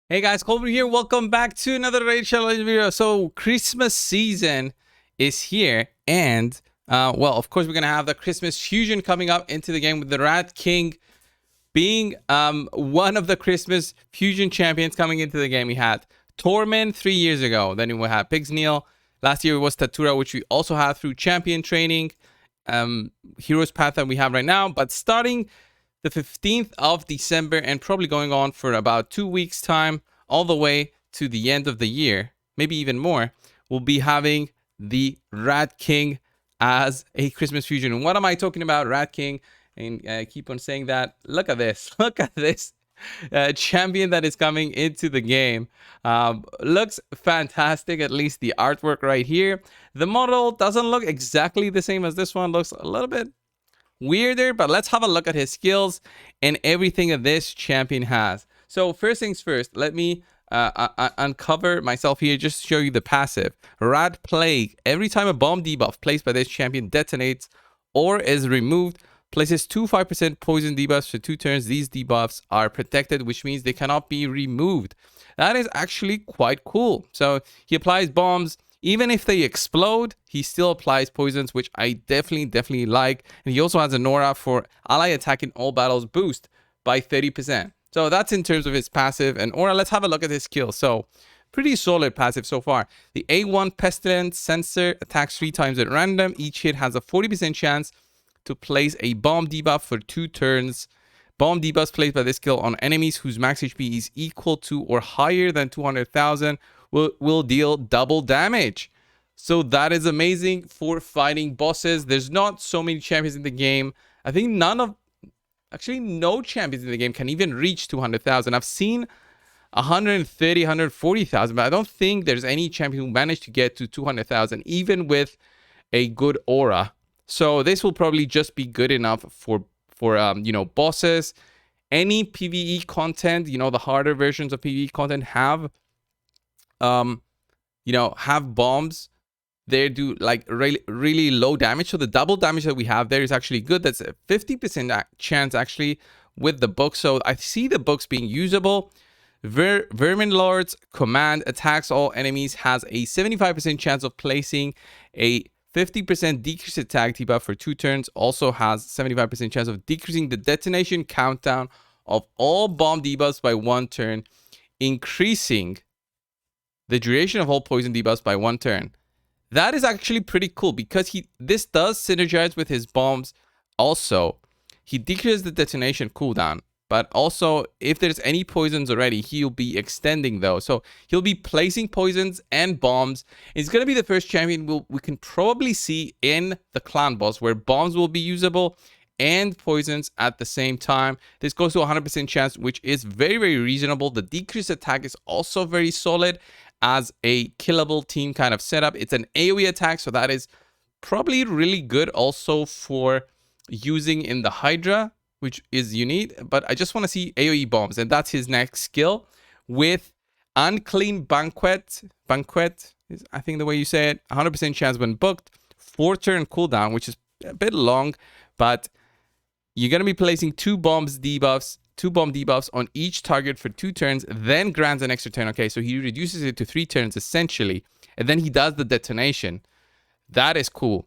Hey guys, coldbrew here. Welcome back to another Raid Challenge video. So Christmas season is here, and well, of course, we're gonna have the Christmas fusion coming up into the game with the Rat King being one of the Christmas fusion champions coming into the game. We had Torment 3 years ago. Then we had Pigsneal. Last year it was Tatura, which we also had through champion training. Heroes Path that we have right now, but starting the 15th of December and probably going on for about 2 weeks time all the way to the end of the year, maybe even more, we'll be having the Rat King as a Christmas fusion. And what am I talking about? Rat King, and I keep on saying that. Look at this. Look at this champion that is coming into the game. Looks fantastic, at least the artwork right here. The model doesn't look exactly the same as this one. Looks a little bit weirder, but let's have a look at his skills and everything that this champion has. So first things first, let me uncover myself here, just to show you the passive. Rat Plague. Every time a bomb debuff placed by this champion detonates or is removed, places 5% poison debuffs for 2 turns. These debuffs are protected, which means they cannot be removed. That is actually quite cool. So he applies bombs. Even if they explode, he still applies poisons, which I definitely like. And he also has an aura for ally attack in all battles boost by 30%. So that's in terms of his passive and aura. Let's have a look at his skill. So pretty solid passive so far. The A1 Pestilence Sensor attacks 3 times at random. Each hit has a 40% chance to place a bomb debuff for 2 turns. Bomb debuffs placed by this skill on enemies whose max HP is equal to or higher than 200,000 will deal double damage. So that is amazing for fighting bosses. There's not so many champions in the game. I think no champions in the game can even reach 200,000. I've seen 130, 140,000, but I don't think there's any champion who managed to get to 200,000, even with a good aura. So this will probably just be good enough for bosses. Any PvE content, the harder versions of PvE content have bombs. They do like really low damage. So the double damage that we have there is actually good. That's a 50% chance actually with the book. So I see the books being usable. Vermin Lord's command attacks all enemies, has a 75% chance of placing a 50% decrease attack debuff for 2 turns. Also has 75% chance of decreasing the detonation countdown of all bomb debuffs by 1 turn, increasing the duration of all poison debuffs by 1 turn. That is actually pretty cool because this does synergize with his bombs. Also, he decreases the detonation cooldown, but also if there's any poisons already, he'll be extending those. So he'll be placing poisons and bombs. It's going to be the first champion we can probably see in the clan boss where bombs will be usable and poisons at the same time. This goes to 100% chance, which is very reasonable. The decreased attack is also very solid as a killable team kind of setup. It's an AoE attack, so that is probably really good also for using in the Hydra, which is unique. But I just want to see AoE bombs, and that's his next skill with Unclean Banquet. Banquet is, I think, the way you say it. 100% chance when booked. 4 turn cooldown, which is a bit long, but you're going to be placing 2 bomb debuffs on each target for 2 turns, then grants an extra turn. Okay, so he reduces it to 3 turns essentially, and then he does the detonation. That is cool.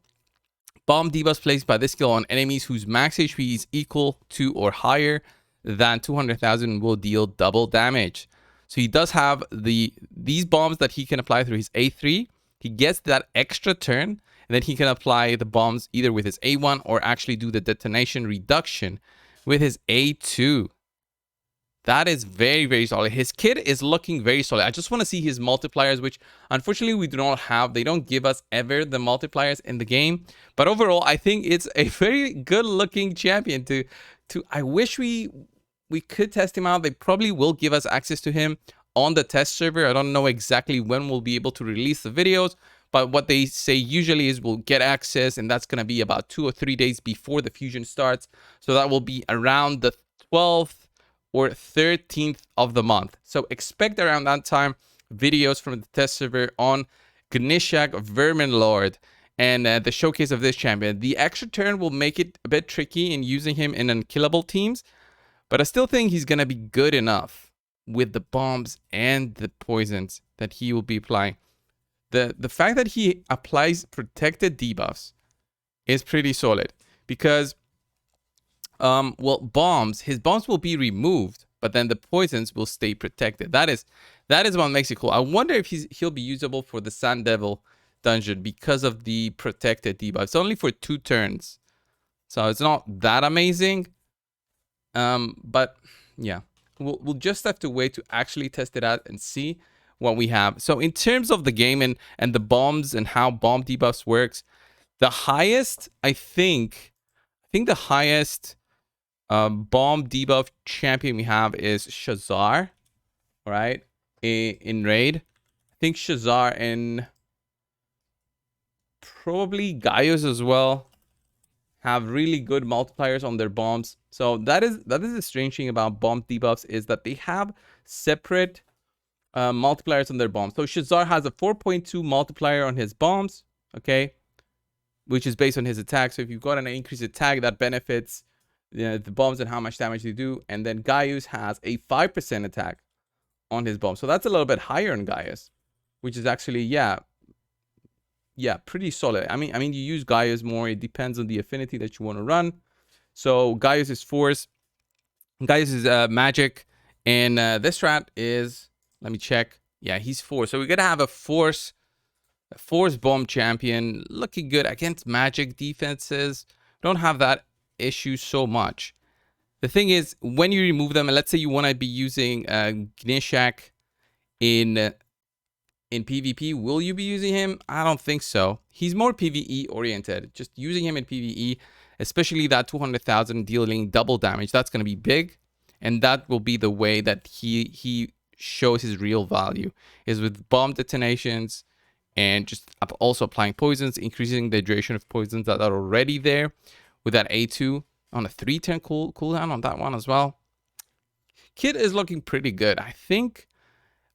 Bomb debuffs placed by this skill on enemies whose max HP is equal to or higher than 200,000 will deal double damage. So he does have these bombs that he can apply through his A3. He gets that extra turn, and then he can apply the bombs either with his A1 or actually do the detonation reduction with his A2. That is very solid. His kit is looking very solid. I just want to see his multipliers, which unfortunately we do not have. They don't give us ever the multipliers in the game. But overall, I think it's a very good looking champion I wish we could test him out. They probably will give us access to him on the test server. I don't know exactly when we'll be able to release the videos, but what they say usually is we'll get access, and that's going to be about 2 or 3 days before the fusion starts. So that will be around the 12th or 13th of the month. So expect around that time videos from the test server on Gnishak Vermin Lord and the showcase of this champion. The extra turn will make it a bit tricky in using him in unkillable teams, but I still think he's going to be good enough. with the bombs and the poisons that he will be applying. The fact that he applies protected debuffs is pretty solid because well, his bombs will be removed, but then the poisons will stay protected. That is what makes it cool. I wonder if he'll be usable for the Sand Devil dungeon because of the protected debuff. It's only for 2 turns, so it's not that amazing. But yeah, we'll just have to wait to actually test it out and see what we have. So in terms of the game and the bombs and how bomb debuffs works, the highest, I think the highest bomb debuff champion we have is Shazar, right? In raid, I think Shazar and probably Gaius as well have really good multipliers on their bombs. So that is the strange thing about bomb debuffs, is that they have separate multipliers on their bombs. So Shazar has a 4.2 multiplier on his bombs, okay, which is based on his attack. So if you've got an increased attack, that benefits the bombs and how much damage they do. And then Gaius has a 5% attack on his bomb. So that's a little bit higher in Gaius, which is actually, yeah, pretty solid. I mean, you use Gaius more. It depends on the affinity that you want to run. So Gaius is force. Gaius is magic. And this strat is, let me check. Yeah, he's force. So we're going to have a force bomb champion looking good against magic defenses. Don't have that issue so much. The thing is, when you remove them, and let's say you want to be using Gnishak in PvP, will you be using him? I don't think so. He's more PvE oriented. Just using him in PvE, especially that 200,000 dealing double damage, that's going to be big, and that will be the way that he shows his real value, is with bomb detonations and just also applying poisons, increasing the duration of poisons that are already there with that A2 on a 3-turn cooldown on that one as well. Kid is looking pretty good. I think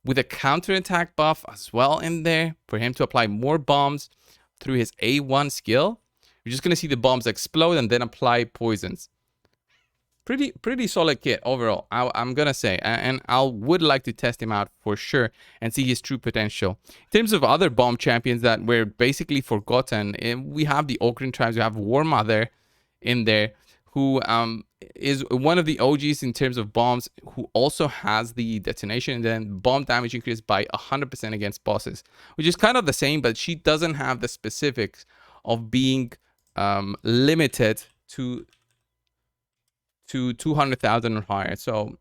with a counterattack buff as well in there for him to apply more bombs through his A1 skill, you're just going to see the bombs explode and then apply poisons. Pretty solid kit overall, I'm gonna say, and I would like to test him out for sure and see his true potential. In terms of other bomb champions that were basically forgotten, we have the Ogren tribes. We have War Mother in there, who is one of the OGs in terms of bombs, who also has the detonation and then bomb damage increased by 100% against bosses, which is kind of the same, but she doesn't have the specifics of being limited to 200,000 or higher. So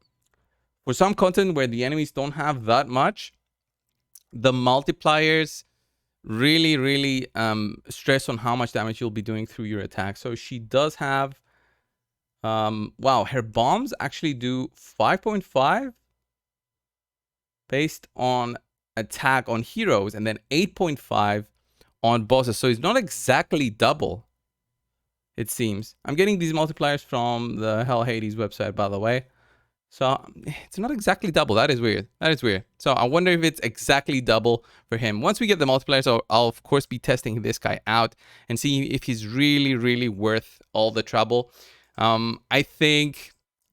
for some content where the enemies don't have that much, the multipliers really stress on how much damage you'll be doing through your attack. So she does have wow, her bombs actually do 5.5 based on attack on heroes, and then 8.5 on bosses. So it's not exactly double, it seems. I'm getting these multipliers from the Hell Hades website, by the way. So it's not exactly double. That is weird. So I wonder if it's exactly double for him. Once we get the multipliers, I'll of course be testing this guy out and see if he's really worth all the trouble. I think,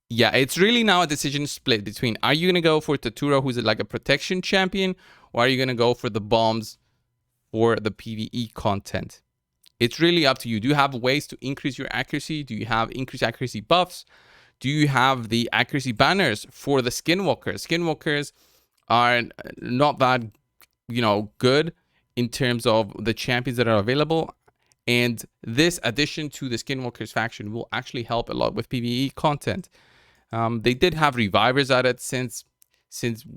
yeah, it's really now a decision split between, are you going to go for Tatura, who's like a protection champion, or are you going to go for the bombs for the PvE content? It's really up to you. Do you have ways to increase your accuracy? Do you have increased accuracy buffs? Do you have the accuracy banners for the skinwalkers? Skinwalkers are not that, good in terms of the champions that are available. And this addition to the skinwalkers faction will actually help a lot with PvE content. They did have revivers at it since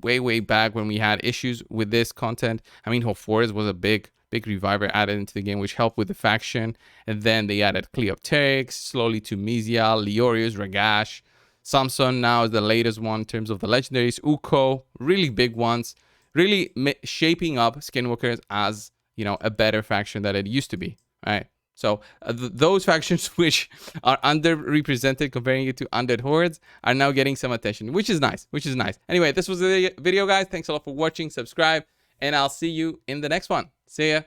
way back when we had issues with this content. I mean, Hofores was a big reviver added into the game, which helped with the faction. And then they added Cleopteryx, slowly to Mizia, Leorius, Ragash. Samson now is the latest one in terms of the legendaries. Uko, really big ones, really shaping up Skinwalkers as, a better faction than it used to be. All right. So those factions which are underrepresented, comparing it to Undead Hordes, are now getting some attention, which is nice. Anyway, this was the video, guys. Thanks a lot for watching. Subscribe, and I'll see you in the next one. See ya.